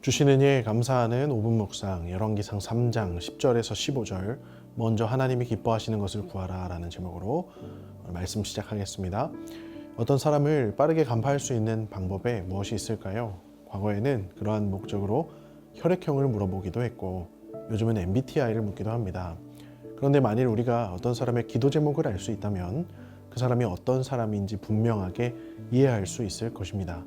주시는 예 감사하는 5분 묵상 열왕기상 3장 10절에서 15절 먼저 하나님이 기뻐하시는 것을 구하라 라는 제목으로 말씀 시작하겠습니다. 어떤 사람을 빠르게 간파할 수 있는 방법에 무엇이 있을까요? 과거에는 그러한 목적으로 혈액형을 물어보기도 했고 요즘은 MBTI를 묻기도 합니다. 그런데 만일 우리가 어떤 사람의 기도 제목을 알 수 있다면 그 사람이 어떤 사람인지 분명하게 이해할 수 있을 것입니다.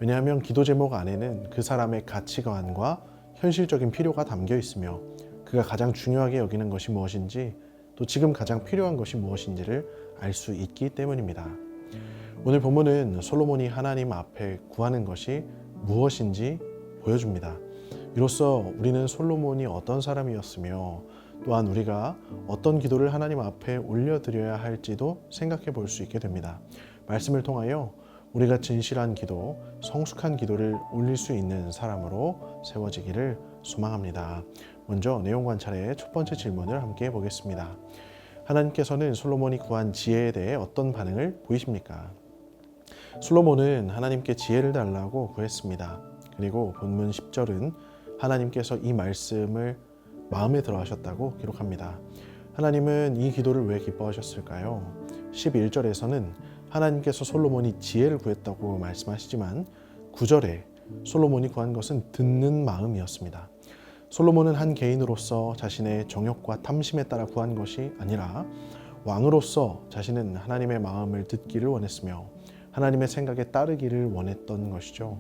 왜냐하면 기도 제목 안에는 그 사람의 가치관과 현실적인 필요가 담겨 있으며 그가 가장 중요하게 여기는 것이 무엇인지 또 지금 가장 필요한 것이 무엇인지를 알 수 있기 때문입니다. 오늘 본문은 솔로몬이 하나님 앞에 구하는 것이 무엇인지 보여줍니다. 이로써 우리는 솔로몬이 어떤 사람이었으며 또한 우리가 어떤 기도를 하나님 앞에 올려드려야 할지도 생각해 볼 수 있게 됩니다. 말씀을 통하여 우리가 진실한 기도, 성숙한 기도를 올릴 수 있는 사람으로 세워지기를 소망합니다. 먼저 내용 관찰의 첫 번째 질문을 함께 해보겠습니다. 하나님께서는 솔로몬이 구한 지혜에 대해 어떤 반응을 보이십니까? 솔로몬은 하나님께 지혜를 달라고 구했습니다. 그리고 본문 10절은 하나님께서 이 말씀을 마음에 들어 하셨다고 기록합니다. 하나님은 이 기도를 왜 기뻐하셨을까요? 11절에서는 하나님께서 솔로몬이 지혜를 구했다고 말씀하시지만 9절에 솔로몬이 구한 것은 듣는 마음이었습니다. 솔로몬은 한 개인으로서 자신의 정욕과 탐심에 따라 구한 것이 아니라 왕으로서 자신은 하나님의 마음을 듣기를 원했으며 하나님의 생각에 따르기를 원했던 것이죠.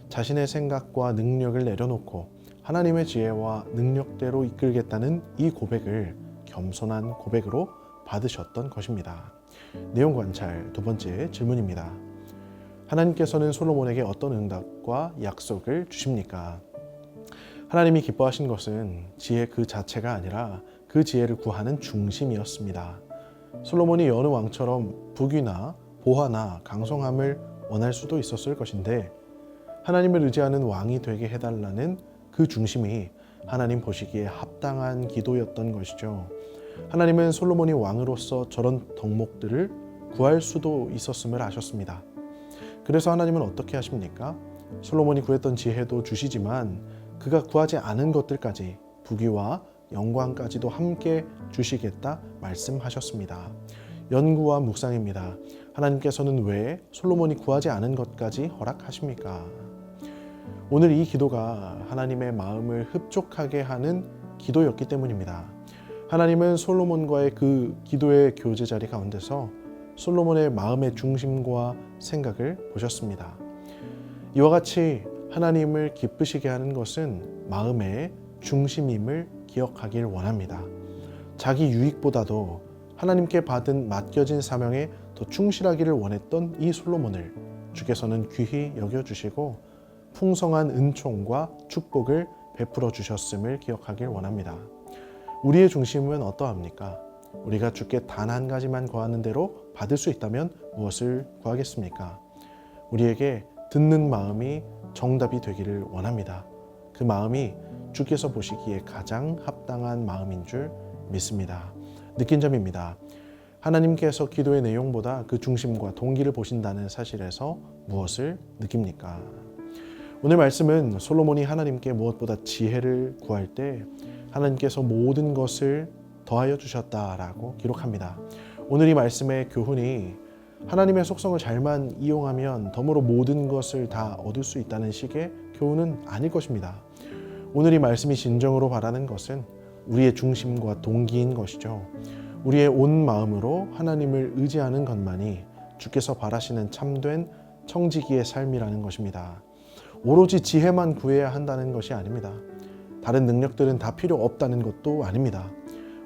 자신의 생각과 능력을 내려놓고 하나님의 지혜와 능력대로 이끌겠다는 이 고백을 겸손한 고백으로 받으셨던 것입니다. 내용 관찰 두 번째 질문입니다. 하나님께서는 솔로몬에게 어떤 응답과 약속을 주십니까? 하나님이 기뻐하신 것은 지혜 그 자체가 아니라 그 지혜를 구하는 중심이었습니다. 솔로몬이 여느 왕처럼 부귀나 보화나 강성함을 원할 수도 있었을 것인데 하나님을 의지하는 왕이 되게 해달라는 그 중심이 하나님 보시기에 합당한 기도였던 것이죠. 하나님은 솔로몬이 왕으로서 저런 덕목들을 구할 수도 있었음을 아셨습니다. 그래서 하나님은 어떻게 하십니까? 솔로몬이 구했던 지혜도 주시지만 그가 구하지 않은 것들까지 부귀와 영광까지도 함께 주시겠다 말씀하셨습니다. 연구와 묵상입니다. 하나님께서는 왜 솔로몬이 구하지 않은 것까지 허락하십니까? 오늘 이 기도가 하나님의 마음을 흡족하게 하는 기도였기 때문입니다. 하나님은 솔로몬과의 그 기도의 교제 자리 가운데서 솔로몬의 마음의 중심과 생각을 보셨습니다. 이와 같이 하나님을 기쁘시게 하는 것은 마음의 중심임을 기억하길 원합니다. 자기 유익보다도 하나님께 받은 맡겨진 사명에 더 충실하기를 원했던 이 솔로몬을 주께서는 귀히 여겨주시고 풍성한 은총과 축복을 베풀어 주셨음을 기억하길 원합니다. 우리의 중심은 어떠합니까? 우리가 주께 단 한 가지만 구하는 대로 받을 수 있다면 무엇을 구하겠습니까? 우리에게 듣는 마음이 정답이 되기를 원합니다. 그 마음이 주께서 보시기에 가장 합당한 마음인 줄 믿습니다. 느낀 점입니다. 하나님께서 기도의 내용보다 그 중심과 동기를 보신다는 사실에서 무엇을 느낍니까? 오늘 말씀은 솔로몬이 하나님께 무엇보다 지혜를 구할 때 하나님께서 모든 것을 더하여 주셨다라고 기록합니다. 오늘 이 말씀의 교훈이 하나님의 속성을 잘만 이용하면 덤으로 모든 것을 다 얻을 수 있다는 식의 교훈은 아닐 것입니다. 오늘 이 말씀이 진정으로 바라는 것은 우리의 중심과 동기인 것이죠. 우리의 온 마음으로 하나님을 의지하는 것만이 주께서 바라시는 참된 청지기의 삶이라는 것입니다. 오로지 지혜만 구해야 한다는 것이 아닙니다. 다른 능력들은 다 필요 없다는 것도 아닙니다.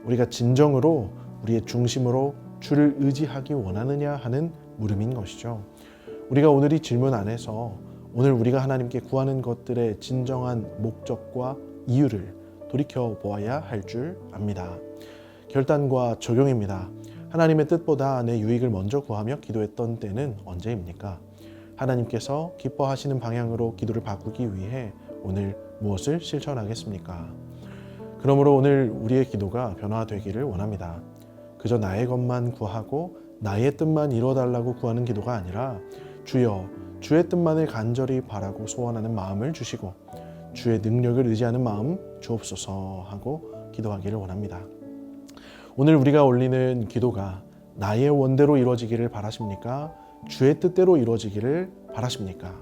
우리가 진정으로 우리의 중심으로 주를 의지하기 원하느냐 하는 물음인 것이죠. 우리가 오늘 이 질문 안에서 오늘 우리가 하나님께 구하는 것들의 진정한 목적과 이유를 돌이켜 보아야 할 줄 압니다. 결단과 적용입니다. 하나님의 뜻보다 내 유익을 먼저 구하며 기도했던 때는 언제입니까? 하나님께서 기뻐하시는 방향으로 기도를 바꾸기 위해 오늘 무엇을 실천하겠습니까? 그러므로 오늘 우리의 기도가 변화되기를 원합니다. 그저 나의 것만 구하고 나의 뜻만 이루어달라고 구하는 기도가 아니라 주여 주의 뜻만을 간절히 바라고 소원하는 마음을 주시고 주의 능력을 의지하는 마음 주옵소서 하고 기도하기를 원합니다. 오늘 우리가 올리는 기도가 나의 원대로 이루어지기를 바라십니까? 주의 뜻대로 이루어지기를 바라십니까?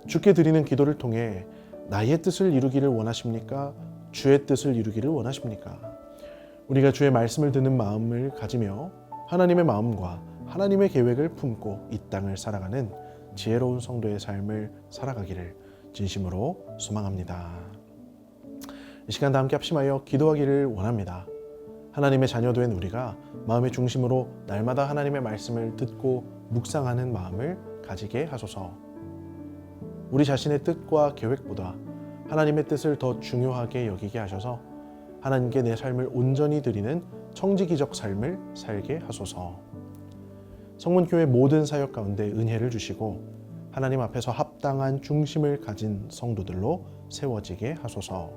주께 드리는 기도를 통해 나의 뜻을 이루기를 원하십니까? 주의 뜻을 이루기를 원하십니까? 우리가 주의 말씀을 듣는 마음을 가지며 하나님의 마음과 하나님의 계획을 품고 이 땅을 살아가는 지혜로운 성도의 삶을 살아가기를 진심으로 소망합니다. 이 시간 다 함께 합심하여 기도하기를 원합니다. 하나님의 자녀된 우리가 마음의 중심으로 날마다 하나님의 말씀을 듣고 묵상하는 마음을 가지게 하소서. 우리 자신의 뜻과 계획보다 하나님의 뜻을 더 중요하게 여기게 하셔서 하나님께 내 삶을 온전히 드리는 청지기적 삶을 살게 하소서. 성문교회 모든 사역 가운데 은혜를 주시고 하나님 앞에서 합당한 중심을 가진 성도들로 세워지게 하소서.